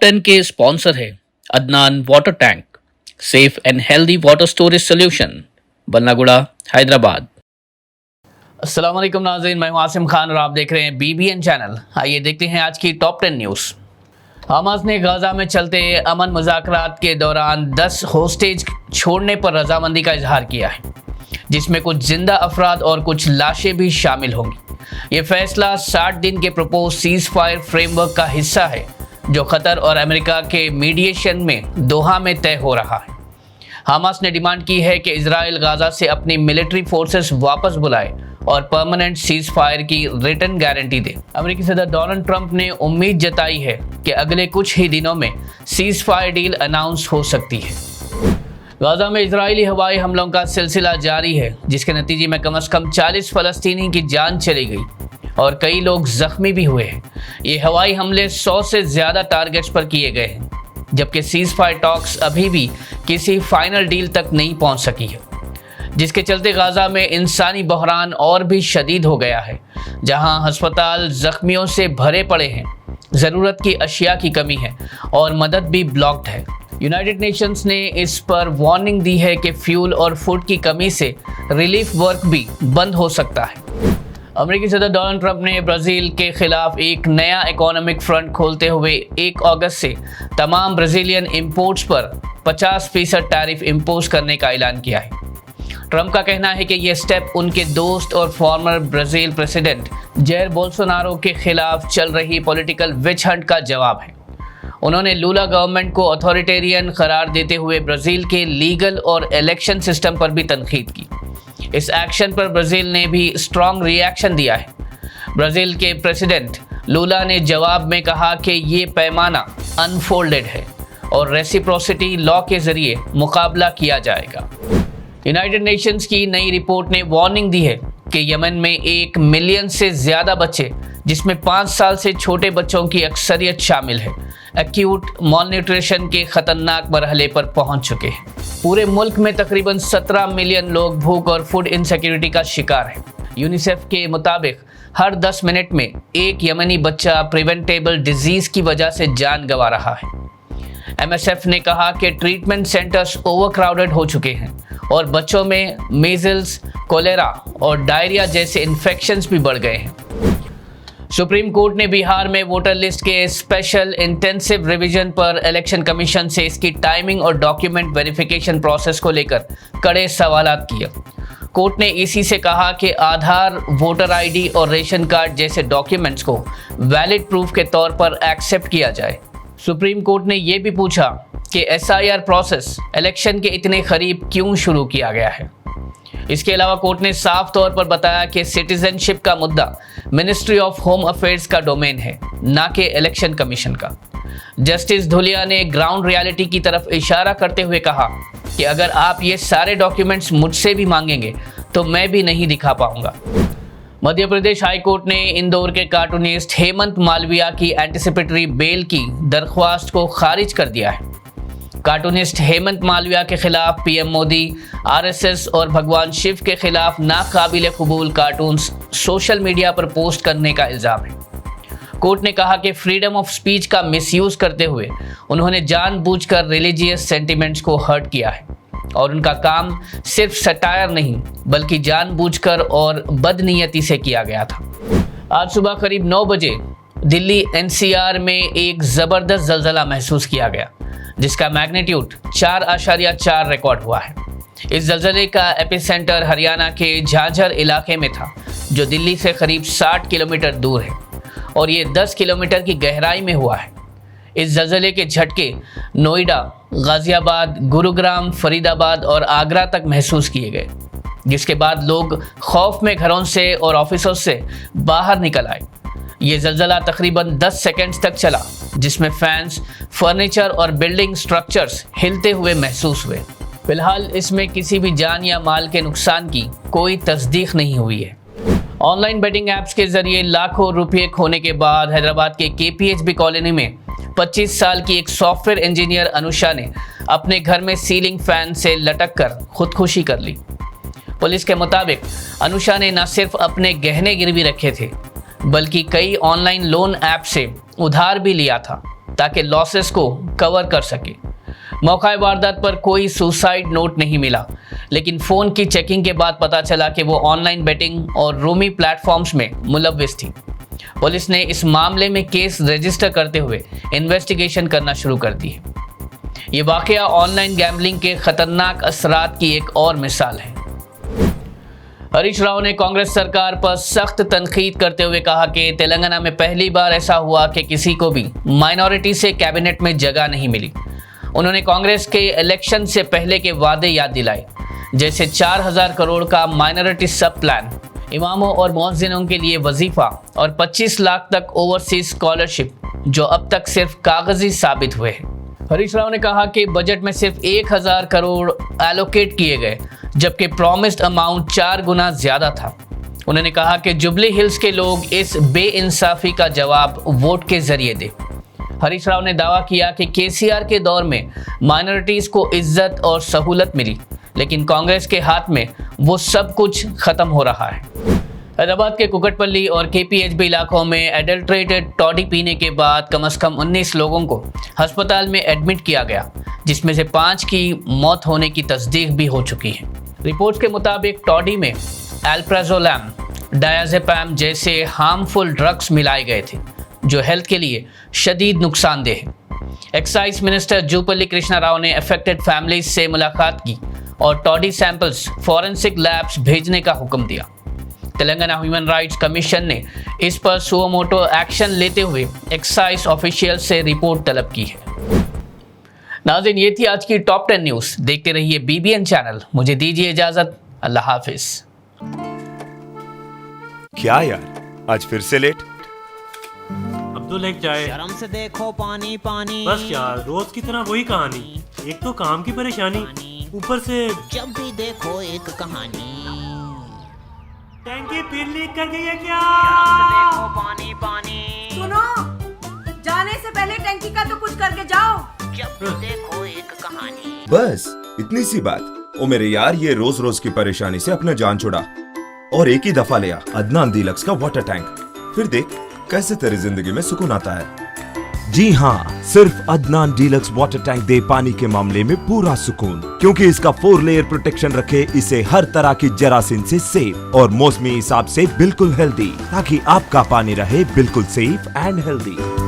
Top 10 के sponsor है Adnan water tank, safe and healthy water storage solution, Ballaguda, Hyderabad. अस्सलाम वालेकुम नाज़रीन, मैं हूं आसिम खान और आप देख रहे हैं BBN चैनल। आइए देखते हैं आज की टॉप 10 न्यूज़। हमास ने गाजा में चलते अमन मुज़ाकरात के दौरान 10 होस्टेज छोड़ने पर रजामंदी का इजहार किया है, जिसमें कुछ जिंदा अफराद और कुछ लाशें भी शामिल होंगी। ये फैसला 60 दिन के प्रपोज सीज फायर फ्रेमवर्क का हिस्सा है, जो कतर और अमेरिका के मीडिएशन में दोहा में तय हो रहा है। हमास ने डिमांड की है कि इजराइल गाजा से अपनी मिलिट्री फोर्सेस वापस बुलाए और परमानेंट सीज फायर की रिटर्न गारंटी दे। अमेरिकी सदर डोनाल्ड ट्रंप ने उम्मीद जताई है कि अगले कुछ ही दिनों में सीज फायर डील अनाउंस हो सकती है। गाजा में इजरायली हवाई हमलों का सिलसिला जारी है, जिसके नतीजे में कम से कम 40 फलस्तीनी की जान चली गई और कई लोग जख्मी भी हुए हैं। ये हवाई हमले 100 से ज़्यादा टारगेट्स पर किए गए हैं, जबकि सीज फायर टॉक्स अभी भी किसी फाइनल डील तक नहीं पहुंच सकी है, जिसके चलते गाजा में इंसानी बहरान और भी शदीद हो गया है, जहां अस्पताल जख्मियों से भरे पड़े हैं, ज़रूरत की अशिया की कमी है और मदद भी ब्लॉक्ड है। यूनाइटेड नेशंस ने इस पर वार्निंग दी है कि फ्यूल और फूड की कमी से रिलीफ वर्क भी बंद हो सकता है। अमेरिकी सदर डोनाल्ड ट्रंप ने ब्राज़ील के खिलाफ एक नया इकोनॉमिक फ्रंट खोलते हुए 1 अगस्त से तमाम ब्राज़ीलियन इंपोर्ट्स पर 50% टैरिफ इम्पोज करने का ऐलान किया है। ट्रंप का कहना है कि यह स्टेप उनके दोस्त और farmer Brazil president Jair Bolsonaro के खिलाफ चल रही पॉलिटिकल विच हंट का जवाब है। उन्होंने लूला गवर्नमेंट को अथॉरिटेरियन करार देते हुए ब्राज़ील के लीगल और इलेक्शन सिस्टम पर भी तनकीद की। इस एक्शन पर ब्राज़ील ने भी स्ट्रॉन्ग रिएक्शन दिया है। ब्राज़ील के प्रेसिडेंट लूला ने जवाब में कहा कि ये पैमाना अनफोल्डेड है और रेसिप्रोसिटी लॉ के जरिए मुकाबला किया जाएगा। यूनाइटेड नेशंस की नई रिपोर्ट ने वार्निंग दी है कि यमन में 1 मिलियन से ज़्यादा बच्चे, जिसमें 5 साल से छोटे बच्चों की अक्सरियत शामिल है, एक्यूट मॉलन्यूट्रिशन के खतरनाक मरहले पर पहुंच चुके हैं। पूरे मुल्क में तकरीबन 17 मिलियन लोग भूख और फूड इनसिक्योरिटी का शिकार हैं। यूनिसेफ के मुताबिक हर 10 मिनट में एक यमनी बच्चा प्रिवेंटेबल डिजीज़ की वजह से जान गंवा रहा है। MSF ने कहा कि ट्रीटमेंट सेंटर्स ओवरक्राउडेड हो चुके हैं और बच्चों में मीजल्स, कोलेरा और डायरिया जैसे इन्फेक्शंस भी बढ़ गए हैं। सुप्रीम कोर्ट ने बिहार में वोटर लिस्ट के स्पेशल इंटेंसिव रिवीजन पर इलेक्शन कमीशन से इसकी टाइमिंग और डॉक्यूमेंट वेरिफिकेशन प्रोसेस को लेकर कड़े सवालात किए। कोर्ट ने EC से कहा कि आधार, वोटर ID और रेशन कार्ड जैसे डॉक्यूमेंट्स को वैलिड प्रूफ के तौर पर एक्सेप्ट किया जाए। सुप्रीम कोर्ट ने यह भी पूछा कि SIR प्रोसेस इलेक्शन के इतने करीब क्यों शुरू किया गया है। इसके अलावा कोर्ट ने साफ तौर पर बताया कि सिटीजनशिप का मुद्दा मिनिस्ट्री ऑफ होम अफेयर्स का डोमेन है, ना कि इलेक्शन कमीशन का। जस्टिस धुलिया ने ग्राउंड रियलिटी की तरफ इशारा करते हुए कहा कि अगर आप ये सारे डॉक्यूमेंट्स मुझसे भी मांगेंगे तो मैं भी नहीं दिखा पाऊंगा। मध्य प्रदेश हाई कोर्ट ने इंदौर के कार्टूनिस्ट हेमंत मालविया की एंटिसिपेटरी बेल की दरख्वास्त को खारिज कर दिया है। कार्टूनिस्ट हेमंत मालविया के खिलाफ PM मोदी, RSS और भगवान शिव के खिलाफ नाकाबिल कबूल कार्टून्स सोशल मीडिया पर पोस्ट करने का इल्ज़ाम है। कोर्ट ने कहा कि फ्रीडम ऑफ स्पीच का मिसयूज़ करते हुए उन्होंने जानबूझकर रिलीजियस सेंटिमेंट्स को हर्ट किया है और उनका काम सिर्फ सटायर नहीं बल्कि जानबूझकर और बदनीयती से किया गया था। आज सुबह करीब 9 बजे दिल्ली NCR में एक ज़बरदस्त ज़लज़ला महसूस किया गया, जिसका मैग्नीट्यूड 4.4 रिकॉर्ड हुआ है। इस ज़लज़ले का एपिसेंटर हरियाणा के झाझर इलाके में था, जो दिल्ली से करीब 60 किलोमीटर दूर है और ये 10 किलोमीटर की गहराई में हुआ है। इस ज़लज़ले के झटके नोएडा, गाज़ियाबाद, गुरुग्राम, फरीदाबाद और आगरा तक महसूस किए गए, जिसके बाद लोग खौफ में घरों से और ऑफिसों से बाहर निकल आए। ये ज़लज़ला तकरीबन 10 सेकंड्स तक चला, जिसमें फैंस, फर्नीचर और बिल्डिंग स्ट्रक्चर्स हिलते हुए महसूस हुए। फिलहाल इसमें किसी भी जान या माल के नुकसान की कोई तस्दीक नहीं हुई है। ऑनलाइन बेटिंग ऐप्स के जरिए लाखों रुपये खोने के बाद हैदराबाद के KPHB कॉलोनी में 25 साल की एक सॉफ्टवेयर इंजीनियर अनुषा ने अपने घर में सीलिंग फैन से लटक कर खुदकुशी कर ली। पुलिस के मुताबिक अनुषा ने न सिर्फ अपने गहने गिरवी रखे थे, बल्कि कई ऑनलाइन लोन ऐप से उधार भी लिया था। ताकि लॉसेस को कवर कर सके। मौका वारदात पर कोई सुसाइड नोट नहीं मिला, लेकिन फ़ोन की चेकिंग के बाद पता चला कि वो ऑनलाइन बेटिंग और रूमी प्लेटफॉर्म्स में मुलव्विस थी। पुलिस ने इस मामले में केस रजिस्टर करते हुए इन्वेस्टिगेशन करना शुरू कर दी है। ये वाकया ऑनलाइन गैम्बलिंग के खतरनाक असरात की एक और मिसाल है। हरीश राव ने कांग्रेस सरकार पर सख्त तनकीद करते हुए कहा कि तेलंगाना में पहली बार ऐसा हुआ कि किसी को भी माइनॉरिटी से कैबिनेट में जगह नहीं मिली। उन्होंने कांग्रेस के इलेक्शन से पहले के वादे याद दिलाए, जैसे 4000 करोड़ का माइनॉरिटी सब प्लान, इमामों और मुअज्जिनों के लिए वजीफा और 25 लाख तक ओवरसीज स्कॉलरशिप, जो अब तक सिर्फ कागजी साबित हुए हैं। हरीश राव ने कहा कि बजट में सिर्फ 1000 करोड़ एलोकेट किए गए, जबकि प्रॉमिस्ड अमाउंट 4 गुना ज्यादा था। उन्होंने कहा कि जुबली हिल्स के लोग इस बेइंसाफी का जवाब वोट के जरिए दें। हरीश राव ने दावा किया कि केसीआर के दौर में माइनॉरिटीज को इज्जत और सहूलत मिली, लेकिन कांग्रेस के हाथ में वो सब कुछ खत्म हो रहा है। हैदराबाद के कुकटपल्ली और केपीएचबी इलाकों में एडल्ट्रेटेड टॉडी पीने के बाद कम से कम 19 लोगों को अस्पताल में एडमिट किया गया, जिसमें से 5 की मौत होने की तस्दीक भी हो चुकी है। रिपोर्ट्स के मुताबिक टॉडी में एल्प्राजोलैम, डायाजेपैम जैसे हार्मफुल ड्रग्स मिलाए गए थे, जो हेल्थ के लिए शदीद नुकसानदेह है। एक्साइज मिनिस्टर जूपल्ली कृष्णा राव ने अफेक्टेड फैमिलीज से मुलाकात की और टॉडी सैंपल्स फॉरेंसिक लैब्स भेजने का हुक्म दिया। तेलंगाना ह्यूमन राइट्स कमीशन ने इस पर सुओ मोटो एक्शन लेते हुए एक्साइज ऑफिशियल से रिपोर्ट तलब की है। नाज़रीन, ये थी आज की टॉप 10 न्यूज़। देखते रहिए बीबीएन चैनल। मुझे दीजिए इजाजत। अल्लाह हाफिज। क्या यार, आज फिर से लेट? अब तो लेट जाए। शर्म से देखो पानी पानी। बस यार, रोज की तरह वही कहानी। एक तो काम की परेशानी, ऊपर से जब भी देखो एक कहानी। टैंकी फिर लीक कर गई है क्या? शर्म से देखो पानी पानी। सुनो, जाने से पहले टैंकी का तो कुछ करके जाओ। जब भी देखो एक कहानी। बस इतनी सी बात। ओ मेरे यार, ये रोज रोज की परेशानी से अपना जान छुड़ा और एक ही दफा लिया अदनान डीलक्स का वाटर टैंक। फिर देख कैसे तेरी जिंदगी में सुकून आता है। जी हाँ, सिर्फ अदनान डीलक्स वाटर टैंक दे पानी के मामले में पूरा सुकून, क्योंकि इसका 4 लेयर प्रोटेक्शन रखे इसे हर तरह की जरासीम से सेफ और मौसमी हिसाब से बिल्कुल हेल्दी, ताकि आपका पानी रहे बिल्कुल सेफ एंड हेल्दी।